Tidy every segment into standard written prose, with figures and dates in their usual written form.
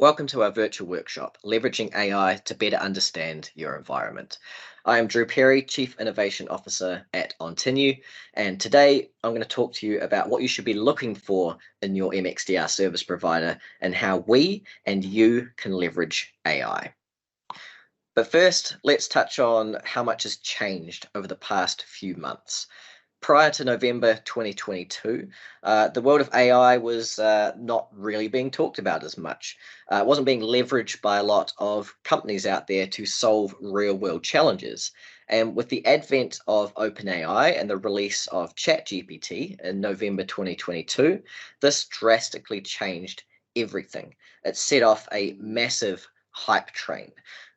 Welcome to our virtual workshop, Leveraging AI to Better Understand Your Environment. I am 𝗦𝗲𝗀𝗸𝗲, Chief Innovation Officer at 𝗦𝗽𝗲𝗀𝗲, and today I'm going to talk to you about what you should be looking for in your MXDR service provider and how we and you can leverage AI. But first, let's touch on how much has changed over the past few months. Prior to November 2022, the world of AI was not really being talked about as much. It wasn't being leveraged by a lot of companies out there to solve real-world challenges. And with the advent of OpenAI and the release of ChatGPT in November 2022, this drastically changed everything. It set off a massive hype train.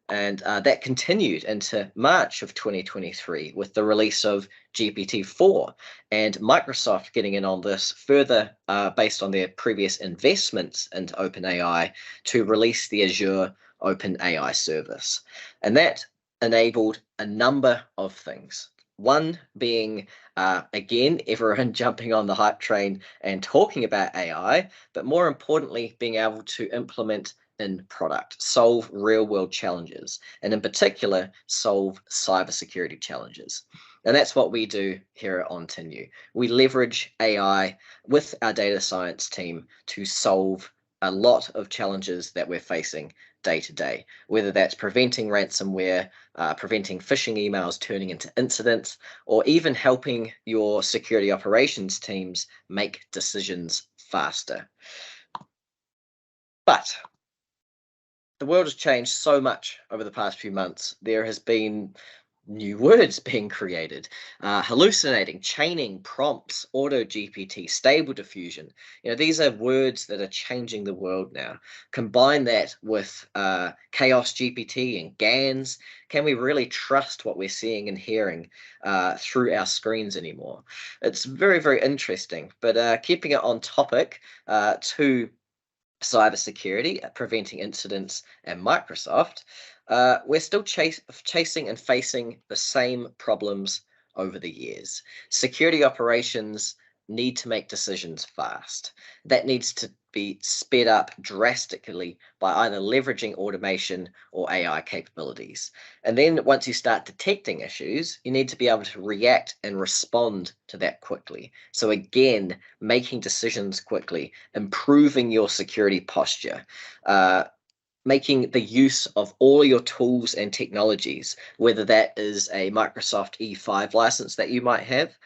And that continued into March of 2023 with the release of GPT-4 and Microsoft getting in on this further based on their previous investments into OpenAI to release the Azure OpenAI service. And that enabled a number of things. One being, again, everyone jumping on the hype train and talking about AI, but more importantly, being able to implement in product, solve real-world challenges, and in particular, solve cybersecurity challenges. And that's what we do here at 𝗦𝗽𝗀𝗀𝗧. We leverage AI with our data science team to solve a lot of challenges that we're facing day to day, whether that's preventing ransomware, preventing phishing emails turning into incidents, or even helping your security operations teams make decisions faster. But the world has changed so much over the past few months. There has been new words being created, hallucinating, chaining, prompts, auto GPT, stable diffusion. These are words that are changing the world now. Combine that with chaos GPT and GANs. Can we really trust what we're seeing and hearing through our screens anymore? It's very, very interesting, but keeping it on topic to cybersecurity, preventing incidents, and Microsoft, we're still chasing and facing the same problems over the years. Security operations need to make decisions fast. That needs to be sped up drastically by either leveraging automation or AI capabilities. And then once you start detecting issues, you need to be able to react and respond to that quickly. So again, making decisions quickly, improving your security posture, making the use of all your tools and technologies, whether that is a Microsoft E5 license that you might have,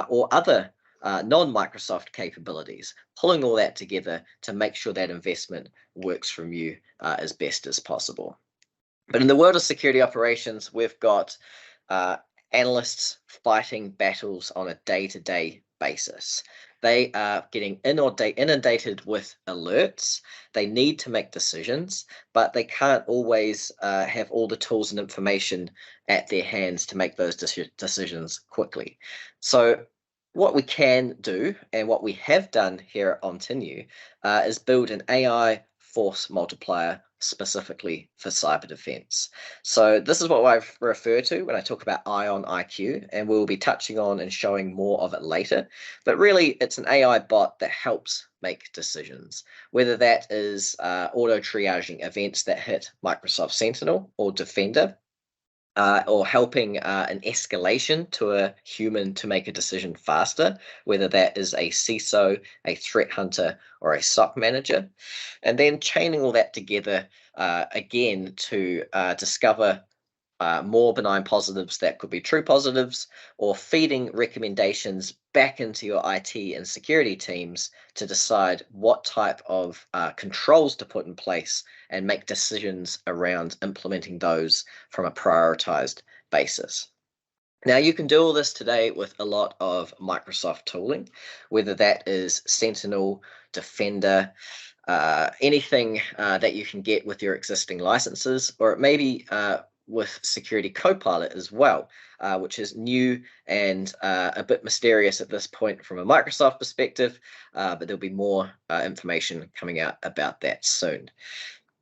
or other non-Microsoft capabilities, pulling all that together to make sure that investment works from you as best as possible. But in the world of security operations, we've got analysts fighting battles on a day-to-day basis. They are getting inundated with alerts. They need to make decisions, but they can't always have all the tools and information at their hands to make those decisions quickly. So what we can do, and what we have done here at 𝗦𝗽𝗀𝗀𝗧, is build an AI force multiplier specifically for cyber defense. So this is what I refer to when I talk about Ion IQ, and we'll be touching on and showing more of it later. But really, it's an AI bot that helps make decisions, whether that is auto triaging events that hit Microsoft Sentinel or Defender, or helping an escalation to a human to make a decision faster, whether that is a CISO, a threat hunter, or a SOC manager. And then chaining all that together again to discover more benign positives that could be true positives, or feeding recommendations back into your IT and security teams to decide what type of controls to put in place and make decisions around implementing those from a prioritized basis. Now, you can do all this today with a lot of Microsoft tooling, whether that is Sentinel, Defender, anything that you can get with your existing licenses, or it may be with Security Copilot as well, which is new and a bit mysterious at this point from a Microsoft perspective, but there'll be more information coming out about that soon.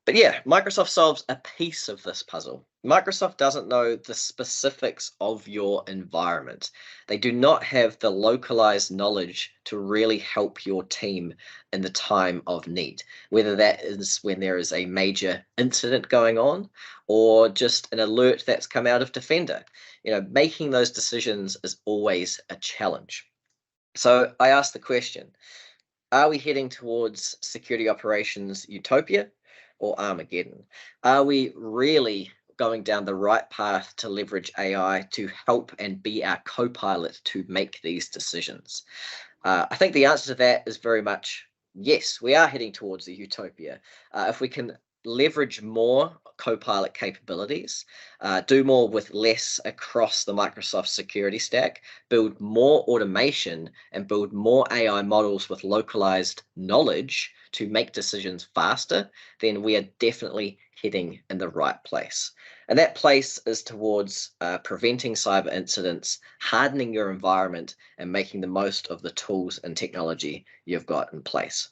But yeah, Microsoft solves a piece of this puzzle. Microsoft doesn't know the specifics of your environment. They do not have the localized knowledge to really help your team in the time of need, whether that is when there is a major incident going on or just an alert that's come out of Defender. Making those decisions is always a challenge. So I asked the question, are we heading towards security operations utopia or Armageddon? Are we really going down the right path to leverage AI to help and be our co-pilot to make these decisions? I think the answer to that is very much yes, we are heading towards a utopia. If we can leverage more co-pilot capabilities, do more with less across the Microsoft security stack, build more automation, and build more AI models with localized knowledge to make decisions faster, then we are definitely heading in the right place. And that place is towards preventing cyber incidents, hardening your environment, and making the most of the tools and technology you've got in place.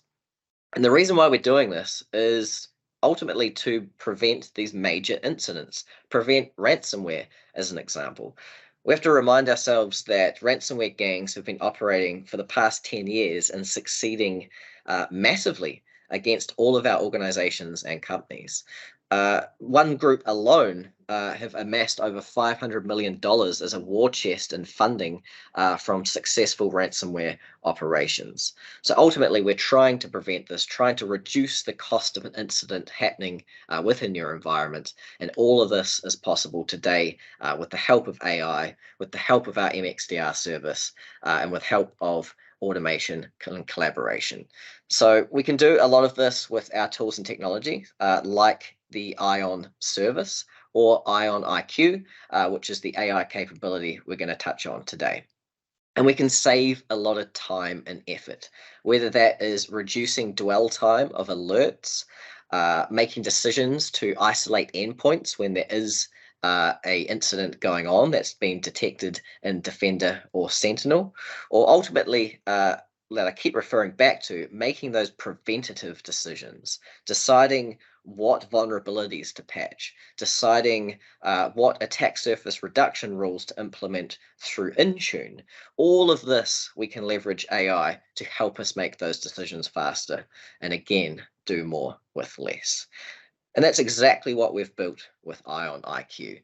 And the reason why we're doing this is ultimately to prevent these major incidents, prevent ransomware, as an example. We have to remind ourselves that ransomware gangs have been operating for the past 10 years and succeeding massively against all of our organizations and companies. One group alone have amassed over $500 million as a war chest in funding from successful ransomware operations. So ultimately, we're trying to prevent this, trying to reduce the cost of an incident happening within your environment. And all of this is possible today with the help of AI, with the help of our MXDR service, and with help of automation and collaboration. So we can do a lot of this with our tools and technology, like the Ion service or Ion IQ, which is the AI capability we're going to touch on today. And we can save a lot of time and effort, whether that is reducing dwell time of alerts, making decisions to isolate endpoints when there is a incident going on that's been detected in Defender or Sentinel, or ultimately that I keep referring back to, making those preventative decisions, deciding what vulnerabilities to patch, deciding what attack surface reduction rules to implement through Intune. All of this, we can leverage AI to help us make those decisions faster, and again, do more with less. And that's exactly what we've built with Ion IQ.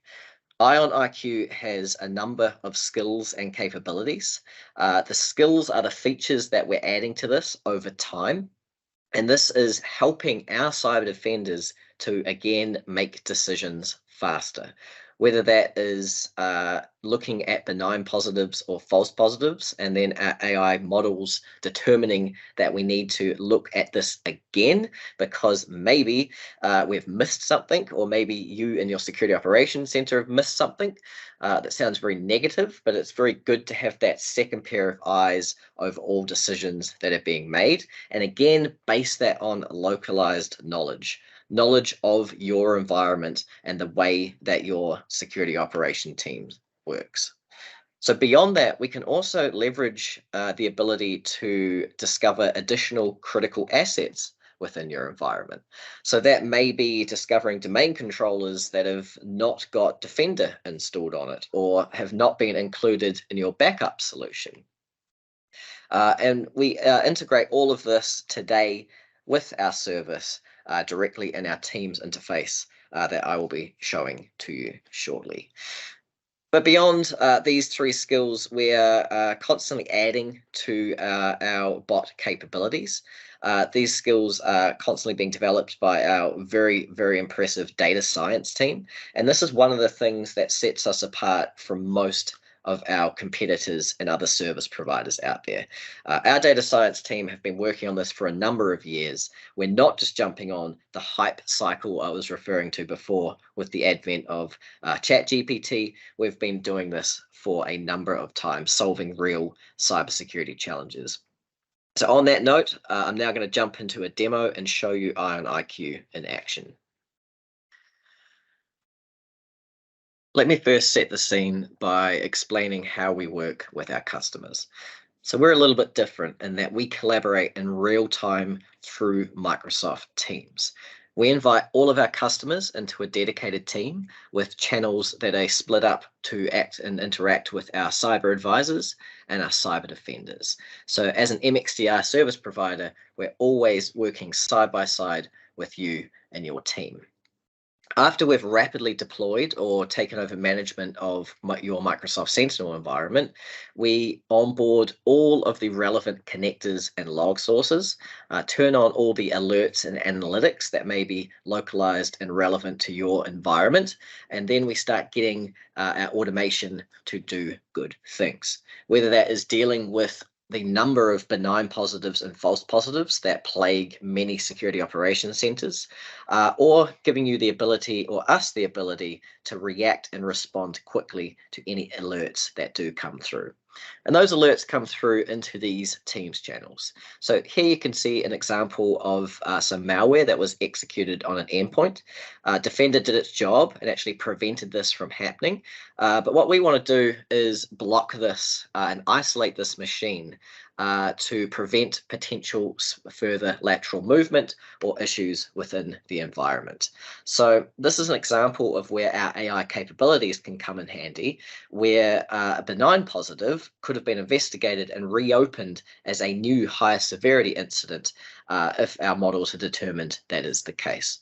Ion IQ has a number of skills and capabilities. The skills are the features that we're adding to this over time. And this is helping our cyber defenders to, again, make decisions faster, whether that is looking at benign positives or false positives, and then our AI models determining that we need to look at this again because maybe we've missed something, or maybe you and your security operations center have missed something. That sounds very negative, but it's very good to have that second pair of eyes over all decisions that are being made. And again, base that on localized knowledge of your environment and the way that your security operation team works. So beyond that, we can also leverage the ability to discover additional critical assets within your environment. So that may be discovering domain controllers that have not got Defender installed on it or have not been included in your backup solution. And we integrate all of this today with our service directly in our Teams interface that I will be showing to you shortly. But beyond these three skills, we are constantly adding to our bot capabilities. These skills are constantly being developed by our very, very impressive data science team. And this is one of the things that sets us apart from most of our competitors and other service providers out there. Our data science team have been working on this for a number of years. We're not just jumping on the hype cycle I was referring to before with the advent of ChatGPT. We've been doing this for a number of times, solving real cybersecurity challenges. So on that note, I'm now going to jump into a demo and show you Ion IQ in action. Let me first set the scene by explaining how we work with our customers. So we're a little bit different in that we collaborate in real time through Microsoft Teams. We invite all of our customers into a dedicated team with channels that are split up to act and interact with our cyber advisors and our cyber defenders. So as an MXDR service provider, we're always working side by side with you and your team. After we've rapidly deployed or taken over management of your Microsoft Sentinel environment, we onboard all of the relevant connectors and log sources, turn on all the alerts and analytics that may be localized and relevant to your environment, and then we start getting our automation to do good things. Whether that is dealing with the number of benign positives and false positives that plague many security operations centers, or giving you the ability, or us the ability, to react and respond quickly to any alerts that do come through. And those alerts come through into these Teams channels. So here you can see an example of some malware that was executed on an endpoint. Defender did its job and actually prevented this from happening. But what we want to do is block this and isolate this machine to prevent potential further lateral movement or issues within the environment. So this is an example of where our AI capabilities can come in handy, where a benign positive could have been investigated and reopened as a new higher severity incident if our models had determined that is the case.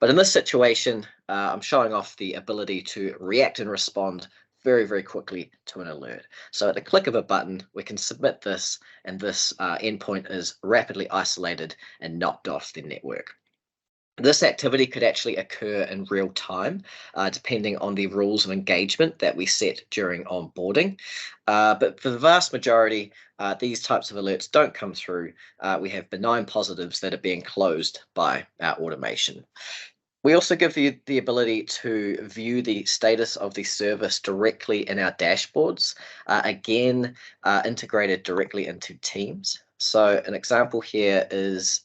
But in this situation, I'm showing off the ability to react and respond very, very quickly to an alert. So at the click of a button, we can submit this, and this endpoint is rapidly isolated and knocked off the network. This activity could actually occur in real time, depending on the rules of engagement that we set during onboarding. But for the vast majority, these types of alerts don't come through. We have benign positives that are being closed by our automation. We also give you the ability to view the status of the service directly in our dashboards, again, integrated directly into Teams. So an example here is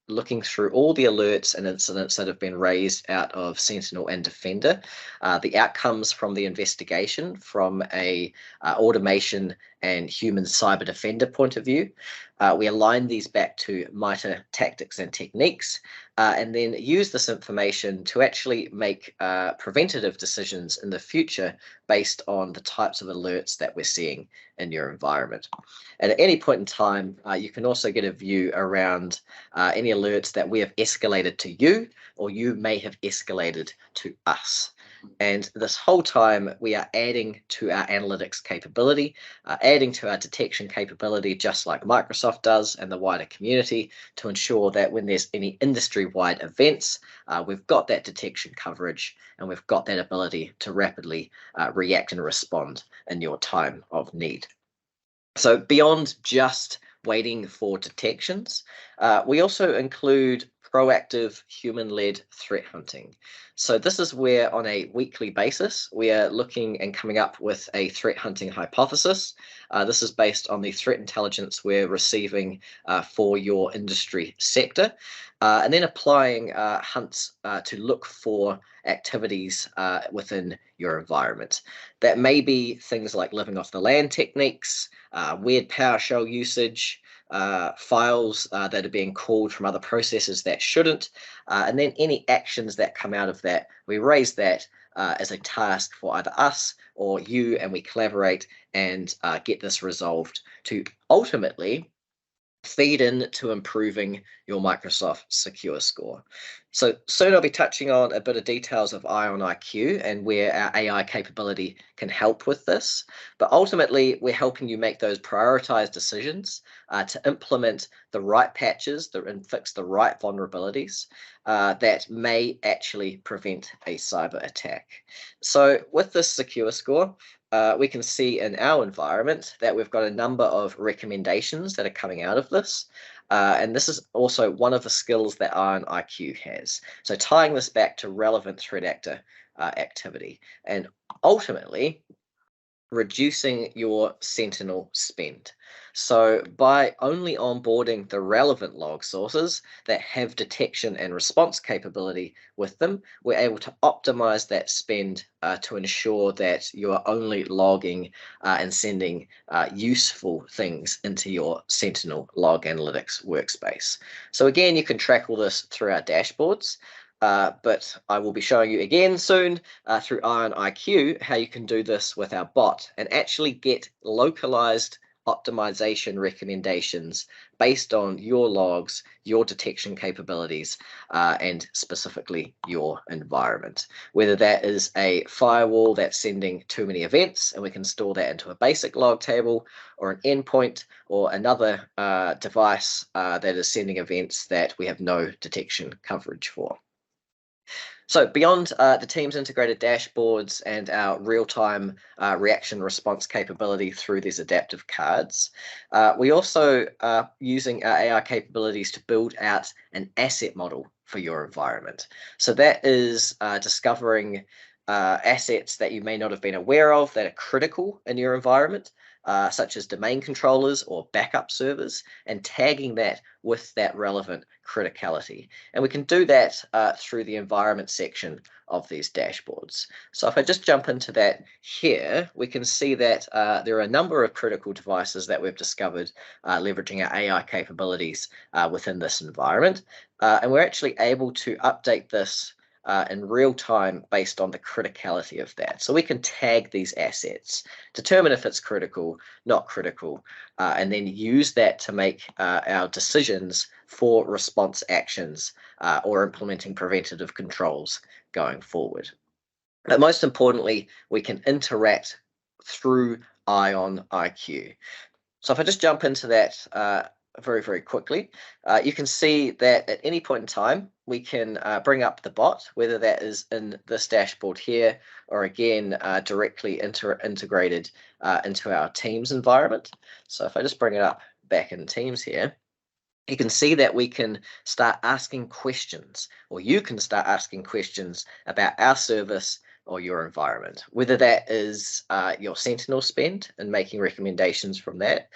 looking through all the alerts and incidents that have been raised out of Sentinel and Defender, the outcomes from the investigation from a automation and human cyber defender point of view. We align these back to MITRE tactics and techniques, and then use this information to actually make preventative decisions in the future based on the types of alerts that we're seeing in your environment. And at any point in time, you can also get a view around any alerts that we have escalated to you, or you may have escalated to us. And this whole time, we are adding to our analytics capability, adding to our detection capability, just like Microsoft does and the wider community, to ensure that when there's any industry-wide events, we've got that detection coverage, and we've got that ability to rapidly react and respond in your time of need. So beyond just waiting for detections, we also include proactive human-led threat hunting. So this is where on a weekly basis, we are looking and coming up with a threat hunting hypothesis. This is based on the threat intelligence we're receiving for your industry sector, and then applying hunts to look for activities within your environment. That may be things like living off the land techniques, weird PowerShell usage, files that are being called from other processes that shouldn't, and then any actions that come out of that, we raise that as a task for either us or you, and we collaborate and get this resolved to ultimately feed into improving your Microsoft Secure Score. So soon I'll be touching on a bit of details of Eye on IQ and where our AI capability can help with this. But ultimately, we're helping you make those prioritized decisions to implement the right patches and fix the right vulnerabilities that may actually prevent a cyber attack. So with this Secure Score, we can see in our environment that we've got a number of recommendations that are coming out of this. And this is also one of the skills that Iron IQ has. So tying this back to relevant threat actor activity, and ultimately reducing your Sentinel spend. So by only onboarding the relevant log sources that have detection and response capability with them, we're able to optimize that spend to ensure that you are only logging and sending useful things into your Sentinel Log Analytics workspace. So again, you can track all this through our dashboards. But I will be showing you again soon through 𝗦𝗽𝗀𝗀𝗃 how you can do this with our bot and actually get localized optimization recommendations based on your logs, your detection capabilities, and specifically your environment. Whether that is a firewall that's sending too many events and we can store that into a basic log table, or an endpoint, or another device that is sending events that we have no detection coverage for. So beyond the team's integrated dashboards and our real-time reaction response capability through these adaptive cards, we also are using our AI capabilities to build out an asset model for your environment. So that is discovering assets that you may not have been aware of that are critical in your environment, such as domain controllers or backup servers, and tagging that with that relevant criticality. And we can do that through the environment section of these dashboards. So if I just jump into that here, we can see that there are a number of critical devices that we've discovered leveraging our AI capabilities within this environment. And we're actually able to update this in real time based on the criticality of that. So we can tag these assets, determine if it's critical, not critical, and then use that to make our decisions for response actions or implementing preventative controls going forward. But most importantly, we can interact through 𝗦𝗽𝗀𝗀𝗃. So if I just jump into that very, very quickly, you can see that at any point in time, we can bring up the bot, whether that is in this dashboard here, or again, directly integrated into our Teams environment. So if I just bring it up back in Teams here, you can see that we can start asking questions, or you can start asking questions about our service or your environment, whether that is your Sentinel spend and making recommendations from that,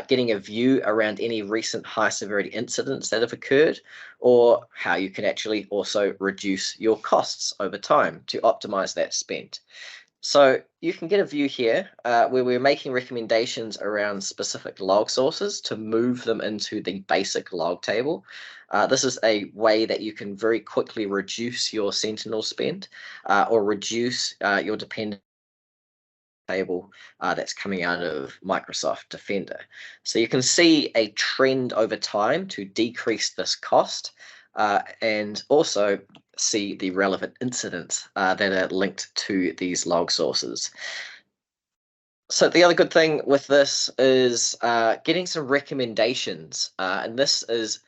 getting a view around any recent high severity incidents that have occurred, or how you can actually also reduce your costs over time to optimize that spend. So you can get a view here where we're making recommendations around specific log sources to move them into the basic log table. This is a way that you can very quickly reduce your Sentinel spend or reduce your dependence table that's coming out of Microsoft Defender. So you can see a trend over time to decrease this cost and also see the relevant incidents that are linked to these log sources. So the other good thing with this is getting some recommendations, and this is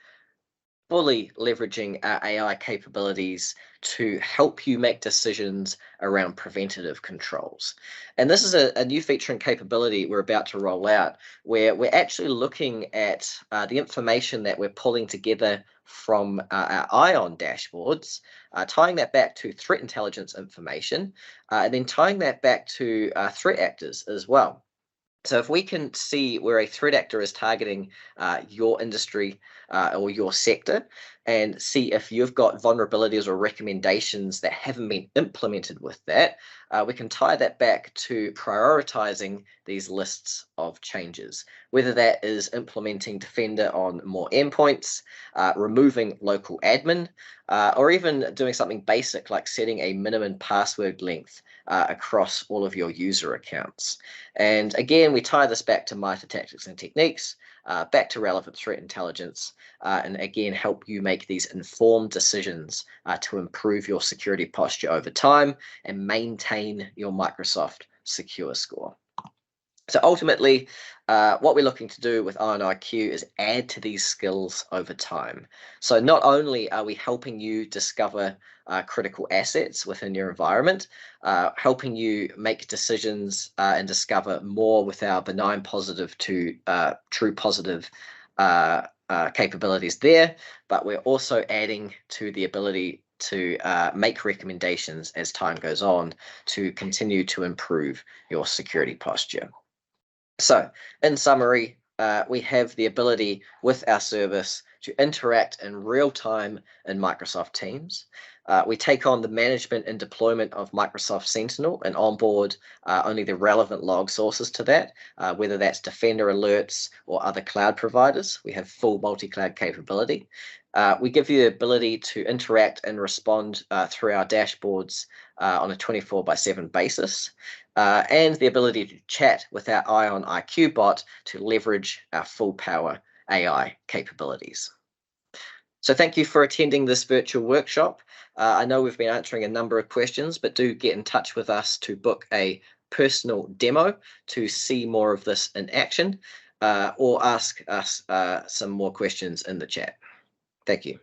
fully leveraging our AI capabilities to help you make decisions around preventative controls. And this is a new feature and capability we're about to roll out, where we're actually looking at the information that we're pulling together from our ION dashboards, tying that back to threat intelligence information, and then tying that back to threat actors as well. So if we can see where a threat actor is targeting your industry or your sector, and see if you've got vulnerabilities or recommendations that haven't been implemented with that, we can tie that back to prioritizing these lists of changes, whether that is implementing Defender on more endpoints, removing local admin, or even doing something basic like setting a minimum password length across all of your user accounts. And again, we tie this back to MITRE tactics and techniques, back to relevant threat intelligence, and again, help you make these informed decisions to improve your security posture over time and maintain your Microsoft Secure Score. So ultimately, what we're looking to do with 𝗦𝗽𝗀𝗀𝗃 is add to these skills over time. So not only are we helping you discover critical assets within your environment, helping you make decisions and discover more with our benign positive to true positive capabilities there, but we're also adding to the ability to make recommendations as time goes on to continue to improve your security posture. So, in summary, we have the ability with our service to interact in real time in Microsoft Teams. We take on the management and deployment of Microsoft Sentinel and onboard only the relevant log sources to that, whether that's Defender alerts or other cloud providers. We have full multi-cloud capability. We give you the ability to interact and respond through our dashboards on a 24/7 basis, and the ability to chat with our Ion IQ bot to leverage our full power AI capabilities. So thank you for attending this virtual workshop. I know we've been answering a number of questions, but do get in touch with us to book a personal demo to see more of this in action, or ask us some more questions in the chat. Thank you.